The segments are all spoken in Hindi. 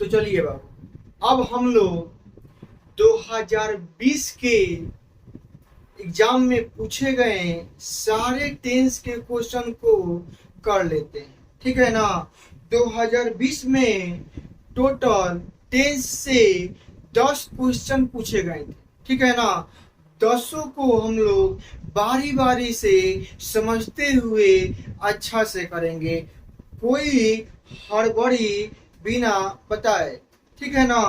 तो चलिए बाबू, अब हम लोग 2020 के एग्जाम में पूछे गए सारे टेंस के क्वेश्चन को कर लेते हैं, ठीक है ना। 2020 में टोटल टेंस से 10 क्वेश्चन पूछे गए थे, ठीक है ना। 10 को हम लोग बारी बारी से समझते हुए अच्छा से करेंगे, कोई हड़बड़ी बिना बताए, ठीक है ना।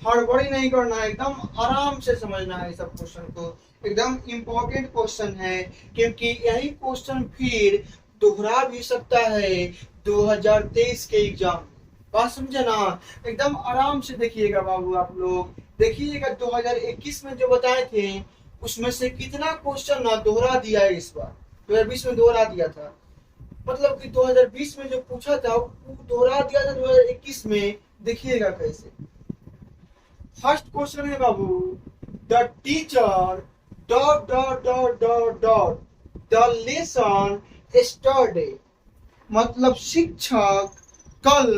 हड़बड़ी नहीं करना है, एकदम आराम से समझना है सब क्वेश्चन को। एकदम इम्पोर्टेंट क्वेश्चन है, क्योंकि यही क्वेश्चन फिर दोहरा भी सकता है 2023 के एग्जाम में। बात समझे ना। एकदम आराम से देखिएगा बाबू, आप लोग देखिएगा 2021 में जो बताए थे उसमें से कितना क्वेश्चन ना दोहरा दिया है इस बार। 2020 में दोहरा दिया था, मतलब कि 2020 में जो पूछा था वो दोहरा दिया था 2021 में। देखिएगा कैसे। फर्स्ट क्वेश्चन है बाबू, the teacher dot dot dot dot dot the lesson yesterday, मतलब शिक्षक कल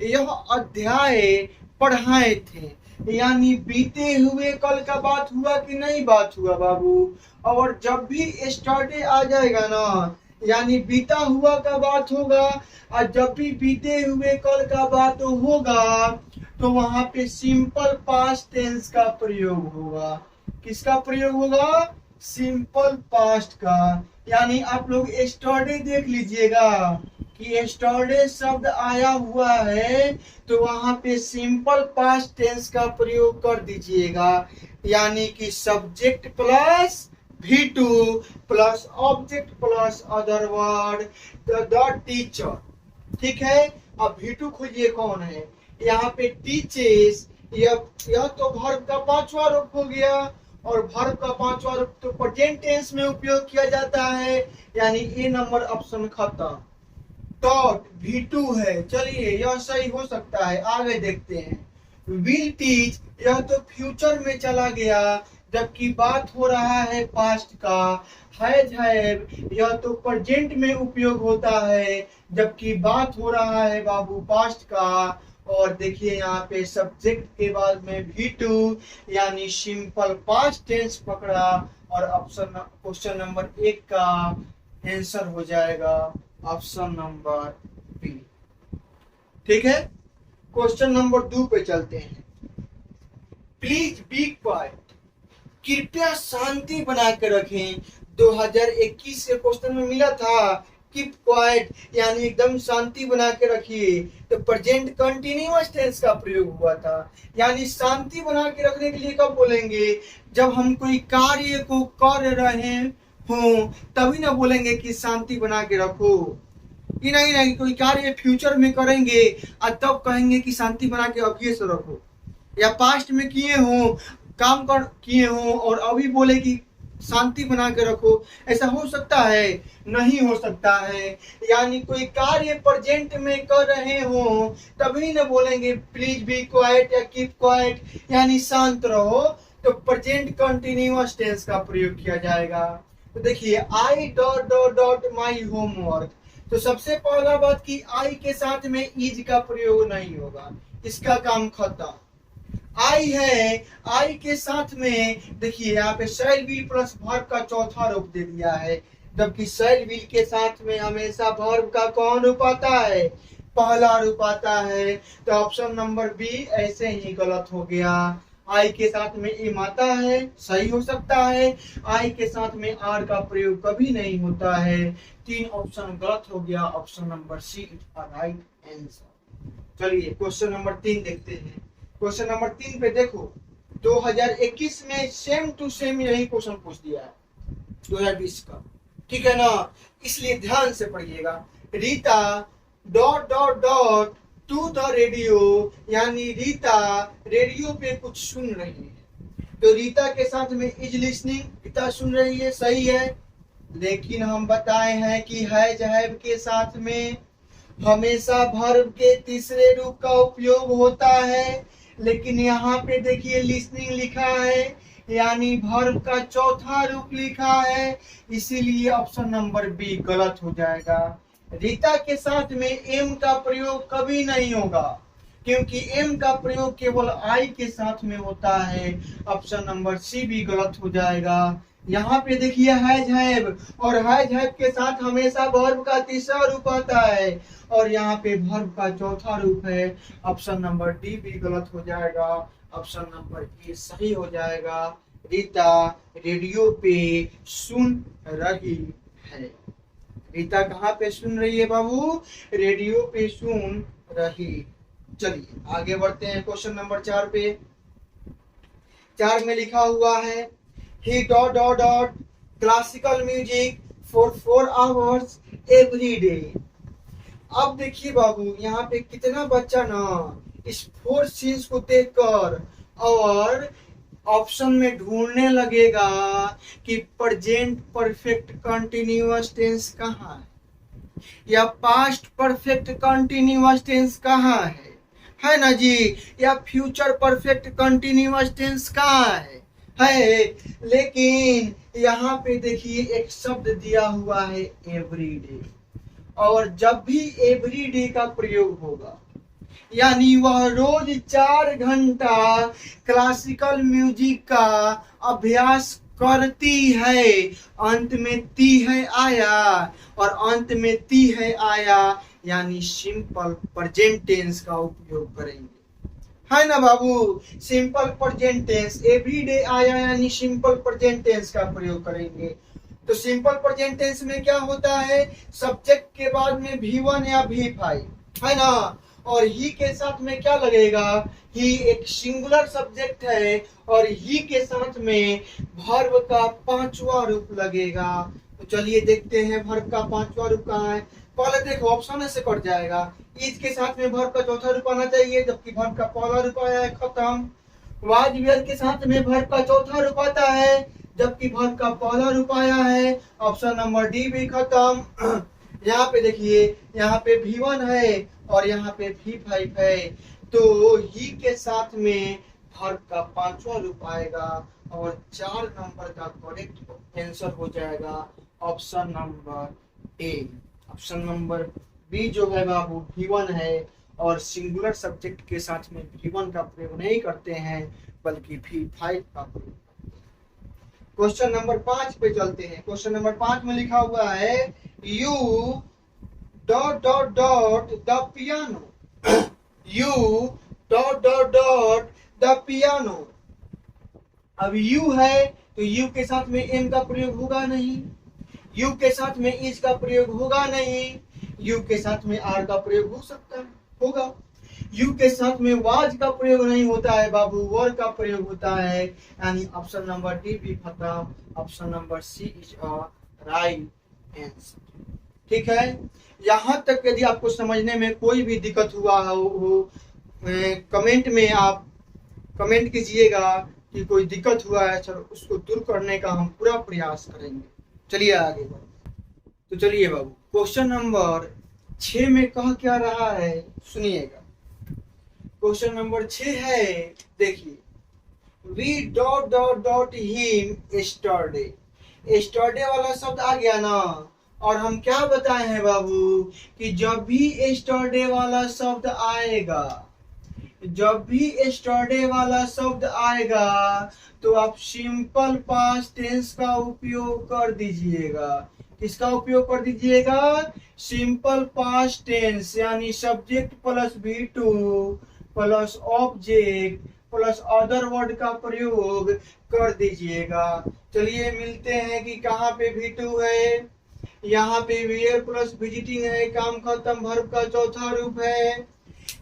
यह अध्याय पढ़ाए थे, यानी बीते हुए कल का बात हुआ कि नहीं बात हुआ बाबू। और जब भी यस्टरडे आ जाएगा ना, यानी बीता हुआ का बात होगा, और जब भी बीते हुए कल का बात होगा तो वहां पे सिंपल पास्ट टेंस का प्रयोग होगा। किसका प्रयोग होगा? सिंपल पास्ट का। यानी आप लोग यस्टरडे देख लीजिएगा कि यस्टरडे शब्द आया हुआ है तो वहां पे सिंपल पास्ट टेंस का प्रयोग कर दीजिएगा, यानी कि subject plus V2 plus object plus other word the teacher, ठीक है। अब V2 खोजिए कौन है, यहाँ पे टीचर्स, यह तो वर्ब का 5वां रूप हो गया, और वर्ब का 5वां रूप तो प्रेजेंट टेंस में उपयोग किया जाता है, यानी ए नंबर ऑप्शन खत्म। डॉट V2 है, चलिए यह सही हो सकता है, आगे देखते हैं। विल टीच, यह तो फ्यूचर में चला गया जबकि बात हो रहा है पास्ट का। हैज हैव, यह तो प्रेजेंट में उपयोग होता है जबकि बात हो रहा है बाबू पास्ट का। और देखिए यहाँ पे सब्जेक्ट के बाद में V2 यानी सिंपल पास्ट टेंस पकड़ा, और ऑप्शन क्वेश्चन नंबर 1 का आंसर हो जाएगा ऑप्शन नंबर बी, ठीक है। क्वेश्चन नंबर 2 पे चलते हैं। प्लीज बी क्वाइट, कृपया शांति बना के रखें। 2021 के क्वेश्चन में मिला था कीप क्वाइट, यानी एकदम शांति बना के रखिए, तो प्रेजेंट कंटिन्यूअस टेंस का प्रयोग हुआ था। यानी शांति बना के रखने के लिए कब बोलेंगे? जब हम कोई कार्य को कर रहे हो तभी ना बोलेंगे कि शांति बना के रखो। कि नहीं, कोई कार्य फ्यूचर में करेंगे और तब कहेंगे कि शांति बना के अभी से रखो, या पास्ट में किए हो काम कर किए हो और अभी बोले कि शांति बना के रखो, ऐसा हो सकता है? नहीं हो सकता है। यानी कोई कार्य प्रेजेंट में कर रहे हो तभी ना बोलेंगे प्लीज बी क्वाइट या कीप क्वाइट, यानी शांत रहो, तो प्रेजेंट कंटिन्यूअस टेंस का प्रयोग किया जाएगा। तो देखिए I dot dot dot my homework, तो सबसे पहला बात कि आई के साथ में इज का प्रयोग नहीं होगा, इसका काम खत्म। आई है, आई के साथ में देखिए यहाँ पे शैल विल प्लस वर्ब का चौथा रूप दे दिया है, जबकि शैल विल के साथ में हमेशा वर्ब का कौन रूप आता है? पहला रूप आता है। तो ऑप्शन नंबर बी ऐसे ही गलत हो गया। आई के साथ में एम आता है, सही हो सकता है। आई के साथ में आर का प्रयोग कभी नहीं होता है। 3 ऑप्शन गलत हो गया, option number C is right answer. चलिए क्वेश्चन नंबर 3 देखते हैं। क्वेश्चन नंबर 3 पे देखो, 2021 में सेम टू सेम यही क्वेश्चन पूछ दिया है 2020 का, ठीक है ना, इसलिए ध्यान से पढ़िएगा। Rita dot dot dot to the radio, यानी रीता रेडियो पे कुछ सुन रही है, तो रीता के साथ में इज लिसनिंग, रीता सुन रही है, सही है। लेकिन हम बताए हैं कि हैज हैव के साथ में हमेशा वर्ब के तीसरे रूप का उपयोग होता है, लेकिन यहाँ पे देखिए लिसनिंग लिखा है, यानी वर्ब का चौथा रूप लिखा है, इसीलिए ऑप्शन नंबर बी गलत हो जाएगा। रीता के साथ में एम का प्रयोग कभी नहीं होगा, क्योंकि एम का प्रयोग केवल आई के साथ में होता है। ऑप्शन नंबर सी भी गलत हो जाएगा। यहाँ पे देखिए हैज हैव, और हैज हैव के साथ हमेशा वर्ब का तीसरा रूप आता है, और यहाँ पे वर्ब का चौथा रूप है। ऑप्शन नंबर डी भी गलत हो जाएगा। ऑप्शन नंबर ए सही हो जाएगा। रीता रेडियो पे सुन रही है। रीता कहाँ पे सुन रही है बाबू? रेडियो पे सुन रही। चलिए आगे बढ़ते हैं क्वेश्चन नंबर 4 पे। 4 में लिखा हुआ है he dot dot dot classical music for 4 hours every day. अब देखिए बाबू यहाँ पे कितना बच्चा ना इस 4 सीन्स को देखकर और ऑप्शन में ढूंढने लगेगा कि प्रेजेंट परफेक्ट कंटिन्यूअस टेंस कहाँ है या पास्ट परफेक्ट कंटिन्यूअस टेंस कहाँ है ना जी, या फ्यूचर परफेक्ट कंटिन्यूअस टेंस कहाँ है। लेकिन यहाँ पे देखिए एक शब्द दिया हुआ है एवरीडे, और जब भी एवरीडे का प्रयोग होगा यानी वह रोज 4 घंटा क्लासिकल म्यूजिक का अभ्यास करती है। अंत में ती है आया, और अंत में ती है आया यानी सिंपल प्रेजेंट टेंस का उपयोग करेंगे, है ना बाबू। सिंपल प्रेजेंट टेंस एवरीडे आया यानी सिंपल प्रेजेंट टेंस का प्रयोग करेंगे। तो सिंपल प्रेजेंट टेंस में क्या होता है, सब्जेक्ट के बाद में V1 या V5, है ना, और ही के साथ में क्या लगेगा, ही एक सिंगुलर सब्जेक्ट है, और ही के साथ में वर्ब का 5वां रूप लगेगा। तो चलिए देखते हैं वर्ब का 5वां रूप कहाँ है। पहले देखो ऑप्शन से कट जाएगा। इज के साथ में वर्ब का चौथा रूप आना चाहिए, जबकि वर्ब का पहला रूप आया है, खत्म। वाज वेयर के साथ में वर्ब का चौथा रूप आता है, जबकि वर्ब का पहला रूप आया है। ऑप्शन नंबर डी भी खत्म। यहाँ पे देखिए, यहाँ पे V1 है और यहाँ पे V5 है, तो ही के साथ में वर्ब का 5वां रूप आएगा, और 4 नंबर का करेक्ट आंसर हो जाएगा option number A. Option number B जो है बाबू V1 है, और सिंगुलर सब्जेक्ट के साथ में V1 का प्रयोग नहीं करते हैं, बल्कि V5 का प्रयोग। क्वेश्चन नंबर 5 पे चलते हैं। क्वेश्चन नंबर 5 में लिखा हुआ है U dot dot dot the piano. U dot dot dot the piano. अब यू है तो यू के साथ में एम का प्रयोग होगा नहीं, यू के साथ में इज का प्रयोग होगा नहीं, यू के साथ में आर का प्रयोग हो सकता है, होगा। यू के साथ में वाज का प्रयोग नहीं होता है बाबू, वर का प्रयोग होता है, यानी ऑप्शन नंबर डी भी खत्म। Option number C is a right answer. ठीक है, यहाँ तक यदि आपको समझने में कोई भी दिक्कत हुआ हो कमेंट में आप कमेंट कीजिएगा कि कोई दिक्कत हुआ है, सर उसको दूर करने का हम पूरा प्रयास करेंगे। चलिए आगे बढ़ो। तो चलिए बाबू क्वेश्चन नंबर 6 में कह क्या रहा है सुनिएगा। क्वेश्चन नंबर 6 है, देखिए V dot dot dot him yesterday. Yesterday वाला शब्द आ गया ना, और हम क्या बताए हैं बाबू कि जब भी यस्टरडे वाला शब्द आएगा, जब भी यस्टरडे वाला शब्द आएगा तो आप सिंपल पास्ट टेंस का उपयोग कर दीजिएगा। किसका उपयोग कर दीजिएगा? सिंपल पास्ट टेंस, यानी subject plus V2 plus object plus other word का प्रयोग कर दीजिएगा। चलिए मिलते हैं कि कहाँ पे V2 है। यहाँ पे वेयर प्लस विजिटिंग है, काम खत्म, वर्ब का चौथा रूप है।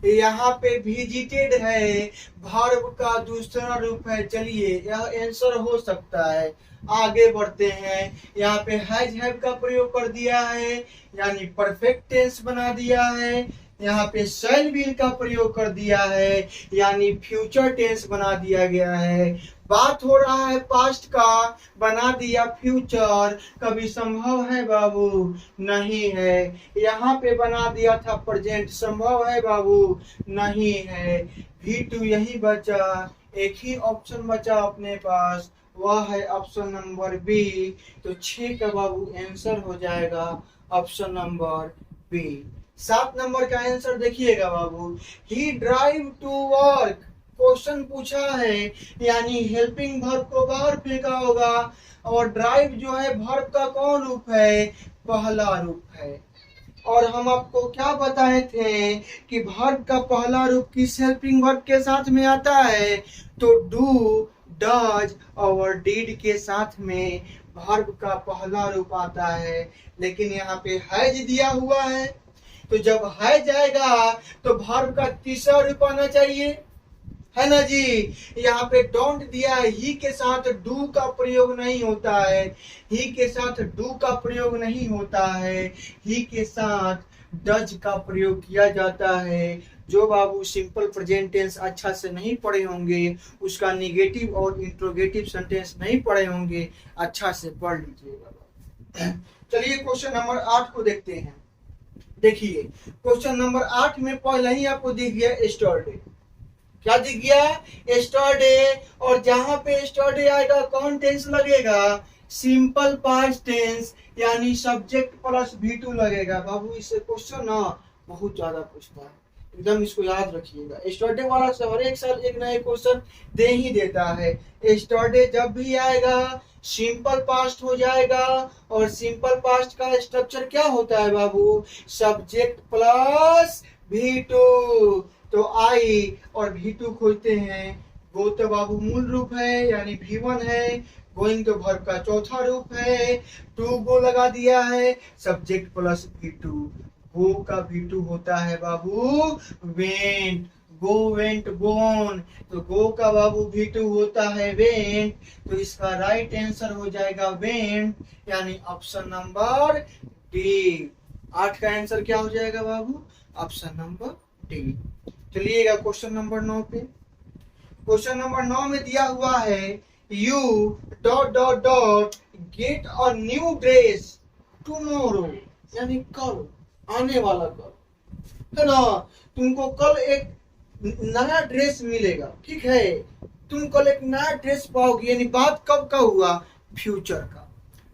यहाँ पे विजिटेड है, वर्ब का दूसरा रूप है। चलिए यह आंसर हो सकता है। आगे बढ़ते हैं, यहाँ पे हैज हैव का प्रयोग कर दिया है, यानी परफेक्ट टेंस बना दिया है। यहाँ पे शैल विल का प्रयोग कर दिया है, यानी फ्यूचर टेंस बना दिया गया है। बात हो रहा है पास्ट का, बना दिया फ्यूचर। कभी संभव है बाबू? नहीं है। यहाँ पे बना दिया था प्रेजेंट, संभव है बाबू? नहीं है। V2 यही बचा, एक ही ऑप्शन बचा अपने पास, वह है ऑप्शन नंबर बी। तो 6 का बाबू आंसर हो जाएगा ऑप्शन नंबर बी। 7 नंबर का आंसर देखिएगा बाबू, ही ड्राइव टू वर्क। क्वेश्चन पूछा है, यानी हेल्पिंग वर्ब को बाहर फेंका होगा, और ड्राइव जो है वर्ब का कौन रूप है, पहला रूप है। और हम आपको क्या बताए थे कि वर्ब का पहला रूप किस हेल्पिंग वर्ब के साथ में आता है, तो डू, डज और डिड के साथ में वर्ब का पहला रूप आता है। लेकिन यहाँ पे हैज दिया हुआ है, तो जब है जाएगा तो वर्ब का तीसरा रूप आना चाहिए, है ना जी। यहाँ पे डोंट दिया है, ही के साथ डू का प्रयोग नहीं होता है, ही के साथ डू का प्रयोग नहीं होता है, ही के साथ डज का प्रयोग किया जाता है। जो बाबू सिंपल प्रेजेंट टेंस अच्छा से नहीं पढ़े होंगे, उसका निगेटिव और इंट्रोगेटिव सेंटेंस नहीं पढ़े होंगे, अच्छा से पढ़ लीजिएगा। चलिए क्वेश्चन नंबर 8 को देखते हैं। देखिए क्वेश्चन नंबर 8 में पहले ही आपको दिख गया एस्टरडे। क्या दिख गया, एस्टरडे। और जहां पे एस्टरडे आएगा कौन टेंस लगेगा, सिंपल पास्ट टेंस, यानी सब्जेक्ट प्लस V2 लगेगा। बाबू इससे क्वेश्चन ना बहुत ज्यादा पूछता है, एकदम इसको याद रखिएगा। एस्टरडे वाला हर एक साल एक ना एक क्वेश्चन दे ही देता है। एस्टरडे जब भी आएगा सिंपल पास्ट हो जाएगा, और सिंपल पास्ट का स्ट्रक्चर क्या होता है बाबू, सब्जेक्ट प्लस V2। तो आई और V2 खोजते हैं। गो तो बाबू मूल रूप है, यानी V1 है। गोइंग तो वर्ब का चौथा रूप है। टू गो लगा दिया है, सब्जेक्ट प्लस V2। गो का V2 होता है बाबू वेंट। गो वेंट गोन, तो गो का बाबू V2 होता है वेंट, तो इसका राइट आंसर हो जाएगा वेंट, यानी ऑप्शन नंबर डी। 8 का आंसर क्या हो जाएगा बाबू, ऑप्शन नंबर डी। चलिएगा क्वेश्चन नंबर 9 पे। क्वेश्चन नंबर 9 में दिया हुआ है, U dot dot dot get a new dress tomorrow, यानी कल, आने वाला कल, है ना। तुमको कल एक नया ड्रेस मिलेगा, ठीक है। तुम कल एक नया ड्रेस पाओगे, यानी बात कब का हुआ, फ्यूचर का।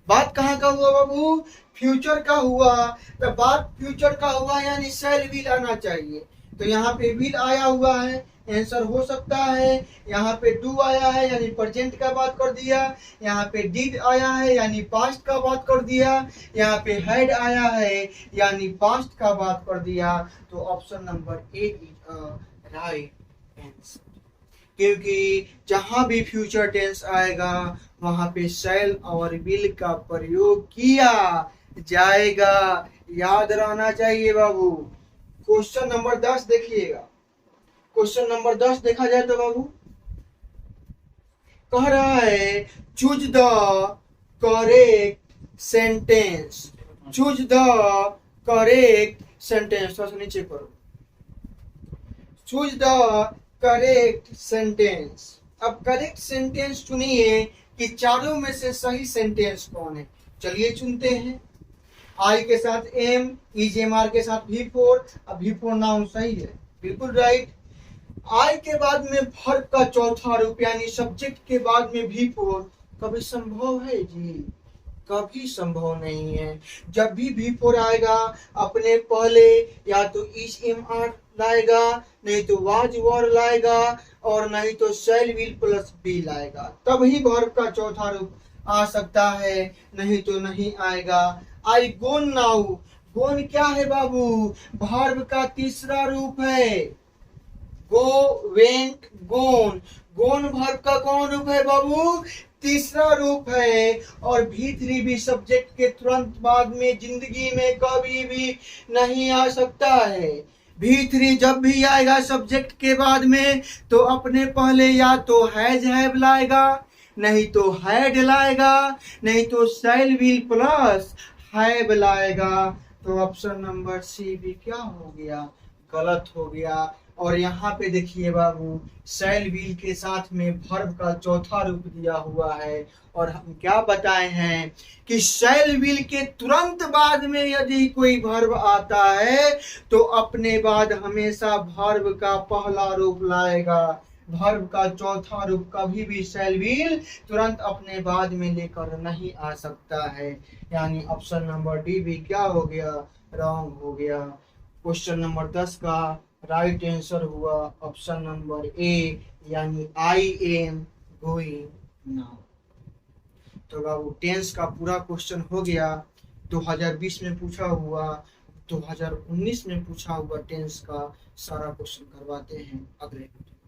बात कहाँ का हुआ बाबू, फ्यूचर का हुआ। तो बात फ्यूचर का हुआ, यानी शैल विल आना चाहिए। तो यहाँ पे विल आया हुआ है, आंसर हो सकता है। यहाँ पे डू आया है, यानी प्रेजेंट का बात कर दिया। यहाँ पे डिड आया है, यानी पास्ट का बात कर दिया। यहाँ पे हैड आया है, यानी पास्ट का बात कर दिया। तो option number A is right answer, क्योंकि जहां भी फ्यूचर टेंस आएगा वहां पे शैल और विल का प्रयोग किया जाएगा, याद रहना चाहिए बाबू। क्वेश्चन नंबर 10 देखिएगा। क्वेश्चन नंबर 10 देखा जाए तो बाबू कह रहा है, choose the correct sentence. Choose the correct sentence, थोड़ा सा नीचे करो। Choose the correct sentence. अब करेक्ट सेंटेंस चुनिए कि चारों में से सही सेंटेंस कौन है। चलिए चुनते हैं। आई के साथ एम, EJMR के साथ V4। अब V4 नाउन सही है, बिल्कुल राइट। आई के बाद में वर्ब का चौथा रूप, यानी सब्जेक्ट के बाद में V4 कभी संभव है जी, कभी संभव नहीं है। जब भी V4 आएगा अपने पहले या तो EJMR लाएगा, नहीं तो वाज वर लाएगा, और नहीं तो शैल विल प्लस बी लाएगा, तभी वर्ब का चौथा रूप आ सकता है, नहीं तो नहीं आएगा। आई गोन नाउ, गोन क्या है बाबू, वर्ब का तीसरा रूप है। गो वेंट गोन, गोन वर्ब का कौन रूप है बाबू, तीसरा रूप है। और V3 भी सब्जेक्ट के तुरंत बाद में जिंदगी में कभी भी नहीं आ सकता है। V3 जब भी आएगा सब्जेक्ट के बाद में तो अपने पहले या तो हैज हैव लाएगा, नहीं तो हैड लाएगा, नहीं तो शैल विल प्लस हैव लाएगा। तो ऑप्शन नंबर सी भी क्या हो गया, गलत हो गया। और यहाँ पे देखिए बाबू, शैल विल के साथ में वर्ब का चौथा रूप दिया हुआ है, और हम क्या बताए हैं कि शैल विल के तुरंत बाद में यदि कोई वर्ब आता है तो अपने बाद हमेशा वर्ब का पहला रूप लाएगा। वर्ब का चौथा रूप कभी भी शैल विल तुरंत अपने बाद में लेकर नहीं आ सकता है, यानी ऑप्शन नंबर डी भी क्या हो गया, रॉन्ग हो गया। क्वेश्चन नंबर 10 का राइट आंसर हुआ ऑप्शन नंबर ए, यानी आई एम गोइंग नाउ। तो बाबू टेंस का पूरा क्वेश्चन हो गया। 2020 में पूछा हुआ, 2019 में पूछा हुआ टेंस का सारा क्वेश्चन करवाते हैं अगले वीडियो।